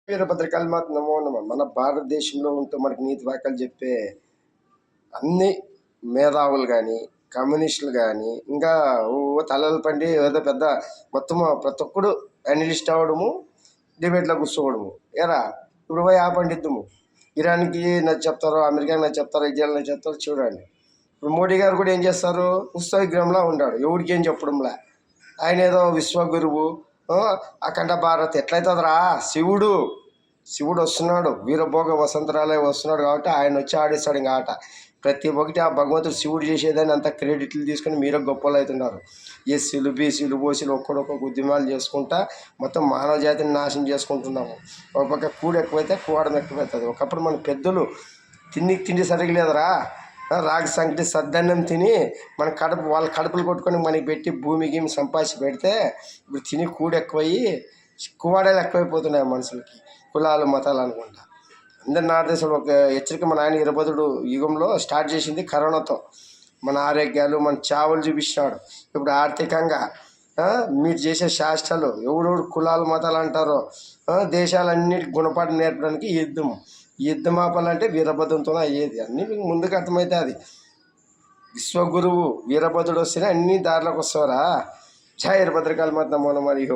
వీరభద్రకాళి మాత నమో నమ. మన భారతదేశంలో ఉంటూ మనకి నీతి వాక్యాలు చెప్పే అన్ని మేధావులు కానీ, కమ్యూనిస్టులు కానీ, ఇంకా తలలు పండి ఏదో పెద్ద మొత్తం ప్రతి ఒక్కడు అనలిస్ట్ అవ్వడము, డిబేట్లో కూర్చోవడము. ఏరా ఇప్పుడు పోయి పండిద్దాము, ఇరాన్కి నచ్చి చెప్తారో, అమెరికాకి నచ్చి చెప్తారో, ఇజ్రాయల్ నచ్చి చెప్తారో చూడండి. ఇప్పుడు మోడీ గారు కూడా ఏం చేస్తారు, ఉత్సవ విగ్రహంలా ఉన్నాడు, ఎవరికి ఏం చెప్పడంలా. ఆయన ఏదో విశ్వగురువు, అఖండ భారత్ ఎట్లయితుందిరా. శివుడు వస్తున్నాడు, వీరభోగ వసంతరాలే వస్తున్నాడు కాబట్టి ఆయన వచ్చి ఆడిస్తాడు. ఇంకా ఆట ప్రతి ఒక్కటి ఆ భగవంతుడు శివుడు చేసేదాన్ని అంత క్రెడిట్లు తీసుకొని మీరే గొప్పలు అవుతున్నారు. ఎస్సీలు బీసీలు ఓసీలు ఒక్కడొక్క ఉద్యమాలు చేసుకుంటా మొత్తం మానవ జాతిని నాశనం చేసుకుంటున్నాము. ఒక పక్క కూడు ఎక్కువైతే కూడడం ఎక్కువైతుంది. ఒకప్పుడు మన పెద్దలు తిండి సరిగలేదురా, రాగి సంగటి సద్దన్నం తిని మన వాళ్ళ కడుపులు కొట్టుకొని మనకి పెట్టి భూమి గీమి సంపాదించి పెడితే ఇప్పుడు తిని కూడు ఎక్కువయ్యి కువాడాలు ఎక్కువైపోతున్నాయి మనుషులకి, కులాలు మతాలు అనుకుంటా. అందరి భారతదేశంలో ఒక హెచ్చరిక మన ఆయన వీరభద్రుడు యుగంలో స్టార్ట్ చేసింది కరోనాతో. మన ఆరోగ్యాలు మన చావులు చూపించినాడు. ఇప్పుడు ఆర్థికంగా మీరు చేసే శాస్త్రాలు ఎవడెవడు కులాలు మతాలు అంటారో దేశాలన్నిటికి గుణపాఠం నేర్పడానికి యుద్ధం ఆపాలంటే వీరభద్రంతోనే అయ్యేది. అన్నీ మీకు ముందుకు అర్థమైతే అది విశ్వగురువు వీరభద్రుడు వస్తేనే అన్ని దారిలోకి వస్తారా. జై వీరభద్రకాళి మాత నమో నమః.